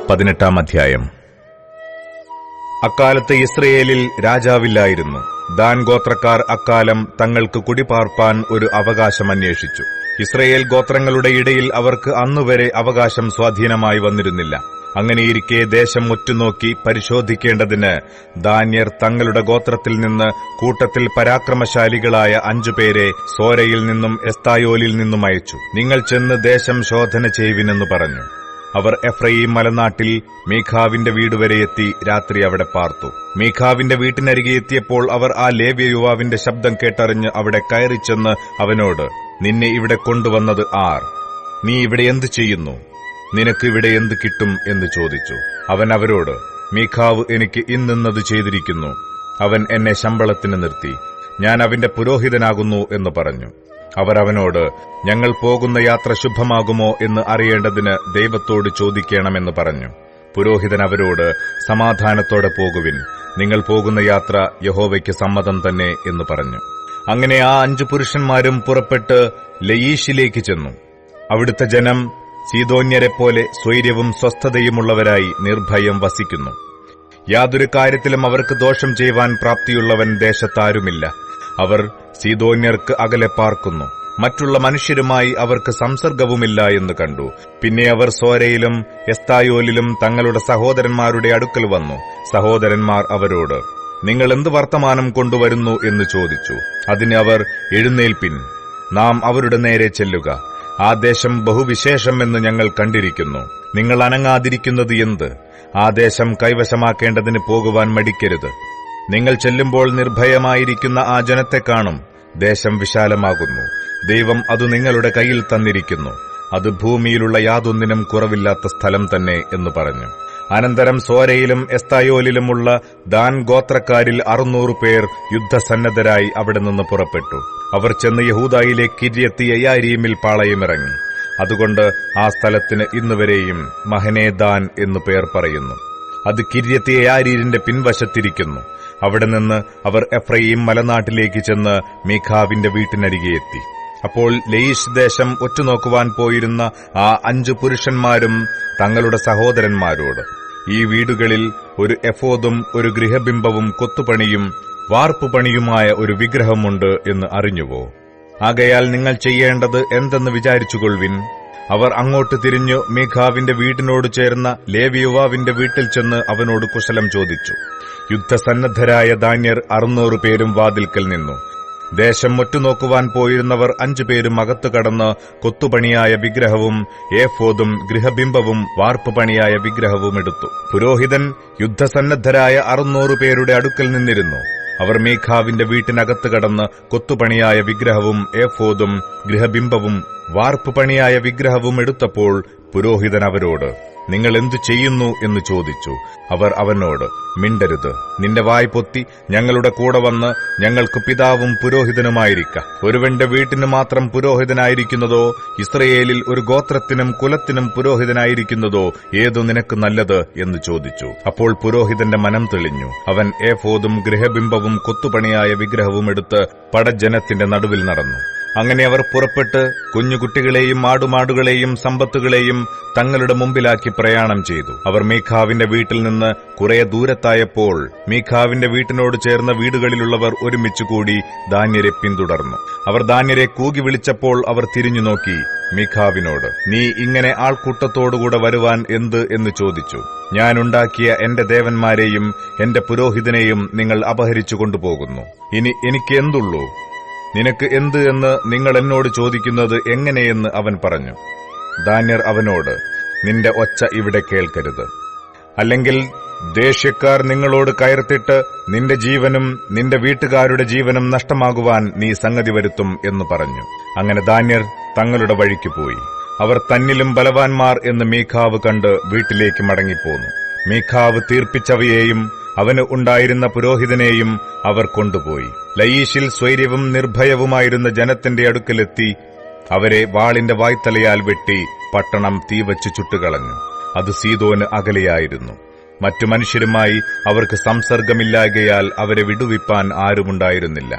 18-ാം അധ്യായം. അക്കാലത്ത് ഇസ്രയേലിൽ രാജാവില്ലായിരുന്നു. ദാൻ ഗോത്രക്കാർ അക്കാലം തങ്ങൾക്ക് കുടിപാർപ്പാൻ ഒരു അവകാശം അന്വേഷിച്ചു. ഇസ്രയേൽ ഗോത്രങ്ങളുടെ ഇടയിൽ അവർക്ക് അന്നുവരെ അവകാശം സ്വാധീനമായി വന്നിരുന്നില്ല. അങ്ങനെയിരിക്കെ ദേശം ഒറ്റുനോക്കി പരിശോധിക്കേണ്ടതിന് ദാന്യർ തങ്ങളുടെ ഗോത്രത്തിൽ നിന്ന് കൂട്ടത്തിൽ പരാക്രമശാലികളായ 5 പേരെ സോരയിൽ നിന്നും എസ്തായോലിൽ നിന്നും അയച്ചു. നിങ്ങൾ ചെന്ന് ദേശം ശോധന ചെയ്യുവിനെന്ന് പറഞ്ഞു. അവർ എഫ്രയീം മലനാട്ടിൽ മീഖാവിന്റെ വീടുവരെ എത്തി രാത്രി അവിടെ പാർത്തു. മീഖാവിന്റെ വീട്ടിനരികെ എത്തിയപ്പോൾ അവർ ആ ലേവ്യ യുവാവിന്റെ ശബ്ദം കേട്ടറിഞ്ഞ് അവിടെ കയറിച്ചെന്ന് അവനോട്, നിന്നെ ഇവിടെ കൊണ്ടുവന്നത് ആർ? നീ ഇവിടെ എന്തു ചെയ്യുന്നു? നിനക്ക് ഇവിടെ എന്ത് കിട്ടും എന്ന് ചോദിച്ചു. അവൻ അവരോട്, മീഖാവ് എനിക്ക് ഇന്നത് ചെയ്തിരിക്കുന്നു. അവൻ എന്നെ ശമ്പളത്തിന് നിർത്തി. ഞാൻ അവന്റെ പുരോഹിതനാകുന്നു എന്ന് പറഞ്ഞു. അവർ അവനോട്, ഞങ്ങൾ പോകുന്ന യാത്ര ശുഭമാകുമോ എന്ന് അറിയേണ്ടതിന് ദൈവത്തോട് ചോദിക്കണമെന്ന് പറഞ്ഞു. പുരോഹിതൻ അവരോട്, സമാധാനത്തോടെ പോകുവിൻ, നിങ്ങൾ പോകുന്ന യാത്ര യഹോവയ്ക്ക് സമ്മതം തന്നെ എന്ന് പറഞ്ഞു. അങ്ങനെ ആ 5 പുരുഷന്മാരും പുറപ്പെട്ട് ലയീഷിലേക്ക് ചെന്നു. അവിടുത്തെ ജനം സീദോന്യരെപ്പോലെ സ്വൈര്യവും സ്വസ്ഥതയുമുള്ളവരായി നിർഭയം വസിക്കുന്നു. യാതൊരു കാര്യത്തിലും അവർക്ക് ദോഷം ചെയ്യുവാൻ പ്രാപ്തിയുള്ളവൻ ദേശത്താരുമില്ല. അവർ സീദോന്യർക്ക് അകലെ പാർക്കുന്നു. മറ്റുള്ള മനുഷ്യരുമായി അവർക്ക് സംസർഗവുമില്ല എന്ന് കണ്ടു. പിന്നെ അവർ സോരയിലും എസ്തായോലിലും തങ്ങളുടെ സഹോദരന്മാരുടെ അടുക്കൽ വന്നു. സഹോദരന്മാർ അവരോട്, നിങ്ങൾ എന്ത് വർത്തമാനം കൊണ്ടുവരുന്നു എന്ന് ചോദിച്ചു. അതിന് അവർ, എഴുന്നേൽപ്പിൻ, നാം അവരുടെ നേരെ ചെല്ലുക. ആ ദേശം ബഹുവിശേഷമെന്ന് ഞങ്ങൾ കണ്ടിരിക്കുന്നു. നിങ്ങൾ അനങ്ങാതിരിക്കുന്നത് എന്ത്? ആ ദേശം കൈവശമാക്കേണ്ടതിന് പോകുവാൻ മടിക്കരുത്. നിങ്ങൾ ചെല്ലുമ്പോൾ നിർഭയമായിരിക്കുന്ന ആ ജനത്തെ കാണും. ദേശം വിശാലമാകുന്നു. ദൈവം അത് നിങ്ങളുടെ കയ്യിൽ തന്നിരിക്കുന്നു. അത് ഭൂമിയിലുള്ള യാതൊന്നിനും കുറവില്ലാത്ത സ്ഥലം തന്നെ എന്ന് പറഞ്ഞു. അനന്തരം സോരയിലും എസ്തായോലിലുമുള്ള ദാൻ ഗോത്രക്കാരിൽ 600 പേർ യുദ്ധസന്നദ്ധരായി അവിടെ നിന്ന് പുറപ്പെട്ടു. അവർ ചെന്ന് യഹൂദായിലെ കിര്യത്ത് യെയാരീമിൽ പാളയമിറങ്ങി. അതുകൊണ്ട് ആ സ്ഥലത്തിന് ഇന്നുവരെയും മഹനേ ദാൻ എന്നു പേർ പറയുന്നു. അത് കിര്യത്ത് യെയാരീരിന്റെ പിൻവശത്തിരിക്കുന്നു. അവിടെ നിന്ന് അവർ എഫ്രയീം മലനാട്ടിലേക്ക് ചെന്ന് മീഖാവിന്റെ വീട്ടിനരികെ എത്തി. അപ്പോൾ ലയീഷ് ദേശം ഒറ്റുനോക്കുവാൻ പോയിരുന്ന ആ 5 പുരുഷന്മാരും തങ്ങളുടെ സഹോദരന്മാരോട്, ഈ വീടുകളിൽ ഒരു എഫോദും ഒരു ഗൃഹബിംബവും കൊത്തുപണിയും വാർപ്പുപണിയുമായ ഒരു വിഗ്രഹമുണ്ട് എന്ന് അറിഞ്ഞുവോ? ആകയാൽ നിങ്ങൾ ചെയ്യേണ്ടത് എന്തെന്ന് വിചാരിച്ചുകൊള്ളുവിൻ. അവർ അങ്ങോട്ട് തിരിഞ്ഞു മീഖാവിന്റെ വീടിനോട് ചേർന്ന ലേവ്യ യുവാവിന്റെ വീട്ടിൽ ചെന്ന് അവനോട് കുശലം ചോദിച്ചു. യുദ്ധസന്നദ്ധരായ ദാന്യർ 600 പേരും വാതിൽക്കൽ നിന്നു. ദേശം ഒറ്റുനോക്കുവാൻ പോയിരുന്നവർ 5 പേരും അകത്തു കടന്ന് കൊത്തുപണിയായ വിഗ്രഹവും ഏഫോദും ഗൃഹബിംബവും വാർപ്പുപണിയായ വിഗ്രഹവും എടുത്തു. പുരോഹിതൻ യുദ്ധസന്നദ്ധരായ 600 പേരുടെ അടുക്കൽ നിന്നിരുന്നു. അവർ മീഖാവിന്റെ വീട്ടിനകത്ത് കടന്ന് കൊത്തുപണിയായ വിഗ്രഹവും ഏഫോദും ഗൃഹബിംബവും വാർപ്പുപണിയായ വിഗ്രഹവും എടുത്തപ്പോൾ പുരോഹിതൻ അവരോട്, നിങ്ങൾ എന്തു ചെയ്യുന്നു എന്ന് ചോദിച്ചു. അവർ അവനോട്, മിണ്ടരുത്, നിന്റെ വായ് പൊത്തി ഞങ്ങളുടെ കൂടെ വന്ന് ഞങ്ങൾക്ക് പിതാവും പുരോഹിതനുമായിരിക്ക. ഒരുവന്റെ വീട്ടിന് മാത്രം പുരോഹിതനായിരിക്കുന്നതോ ഇസ്രയേലിൽ ഒരു ഗോത്രത്തിനും കുലത്തിനും പുരോഹിതനായിരിക്കുന്നതോ ഏതു നിനക്ക് നല്ലത് എന്ന് ചോദിച്ചു. അപ്പോൾ പുരോഹിതന്റെ മനം തെളിഞ്ഞു. അവൻ ഏഫോദും ഗൃഹബിംബവും കൊത്തുപണിയായ വിഗ്രഹവും എടുത്ത് പടജനത്തിന്റെ നടുവിൽ നടന്നു. അങ്ങനെ അവർ പുറപ്പെട്ട് കുഞ്ഞുകുട്ടികളെയും ആടുമാടുകളെയും സമ്പത്തുകളെയും തങ്ങളുടെ മുമ്പിലാക്കി പ്രയാണം ചെയ്തു. അവർ മീഖാവിന്റെ വീട്ടിൽ നിന്ന് കുറെ ദൂരത്തായപ്പോൾ മീഖാവിന്റെ വീട്ടിനോട് ചേർന്ന വീടുകളിലുള്ളവർ ഒരുമിച്ചുകൂടി ദാന്യരെ പിന്തുടർന്നു. അവർ ദാന്യരെ കൂകി വിളിച്ചപ്പോൾ അവർ തിരിഞ്ഞു നോക്കി മീഖാവിനോട്, നീ ഇങ്ങനെ ആൾക്കൂട്ടത്തോടുകൂടെ വരുവാൻ എന്ത് എന്ന് ചോദിച്ചു. ഞാൻ ഉണ്ടാക്കിയ എന്റെ ദേവന്മാരെയും എന്റെ പുരോഹിതനെയും നിങ്ങൾ അപഹരിച്ചു കൊണ്ടുപോകുന്നു. ഇനി എനിക്ക് എന്തുള്ളൂ? നിനക്ക് എന്ത് എന്ന് നിങ്ങൾ എന്നോട് ചോദിക്കുന്നത് എങ്ങനെയെന്ന് അവൻ പറഞ്ഞു. ദാന്യർ അവനോട്, നിന്റെ ഒച്ച ഇവിടെ കേൾക്കരുത്, അല്ലെങ്കിൽ ദേഷ്യക്കാർ നിങ്ങളോട് കയർത്തിട്ട് നിന്റെ ജീവനും നിന്റെ വീട്ടുകാരുടെ ജീവനും നഷ്ടമാകുവാൻ നീ സംഗതി വരുത്തും എന്ന് പറഞ്ഞു. അങ്ങനെ ദാന്യർ തങ്ങളുടെ വഴിക്ക് പോയി. അവർ തന്നിലും ബലവാന്മാർ എന്ന് മീഖാവ് കണ്ട് വീട്ടിലേക്ക് മടങ്ങിപ്പോന്നു. മീഖാവ് തീർപ്പിച്ചവയെയും അവന് ഉണ്ടായിരുന്ന പുരോഹിതനെയും അവർ കൊണ്ടുപോയി. ലയീഷിൽ സ്വൈര്യവും നിർഭയവുമായിരുന്ന ജനത്തിന്റെ അടുക്കലെത്തി അവരെ വാളിന്റെ വായ്ത്തലയാൽ വെട്ടി പട്ടണം തീവച്ചു ചുട്ടുകളഞ്ഞു. അത് സീദോന് അകലെയായിരുന്നു. മറ്റു മനുഷ്യരുമായി അവർക്ക് സംസർഗമില്ലായകയാൽ അവരെ വിടുവിപ്പാൻ ആരുമുണ്ടായിരുന്നില്ല.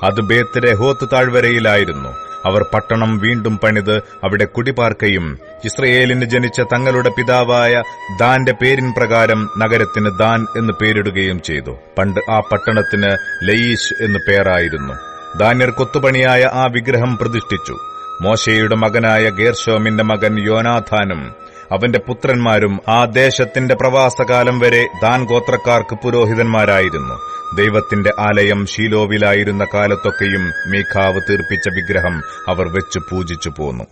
അത് ബേത്ത് രഹോത്ത് താഴ്വരയിലായിരുന്നു. അവർ പട്ടണം വീണ്ടും പണിത് അവിടെ കുടിപാർക്കയും ഇസ്രയേലിന് ജനിച്ച തങ്ങളുടെ പിതാവായ ദാന്റെ പേരിൻ പ്രകാരം നഗരത്തിന് ദാൻ എന്ന് പേരിടുകയും ചെയ്തു. പണ്ട് ആ പട്ടണത്തിന് ലയീശ് എന്ന് പേരായിരുന്നു. ദാന്യർ കൊത്തുപണിയായ ആ വിഗ്രഹം പ്രതിഷ്ഠിച്ചു. മോശെയുടെ മകനായ ഗേർശോമിന്റെ മകൻ യോനാഥാനും അവന്റെ പുത്രന്മാരും ആ ദേശത്തിന്റെ പ്രവാസകാലം വരെ ദാൻ ഗോത്രക്കാർക്ക് പുരോഹിതന്മാരായിരുന്നു. ദൈവത്തിന്റെ ആലയം ശീലോവിലായിരുന്ന കാലത്തൊക്കെയും മീഖാവ് തീർപ്പിച്ച വിഗ്രഹം അവർ വെച്ച് പൂജിച്ചു പോന്നു.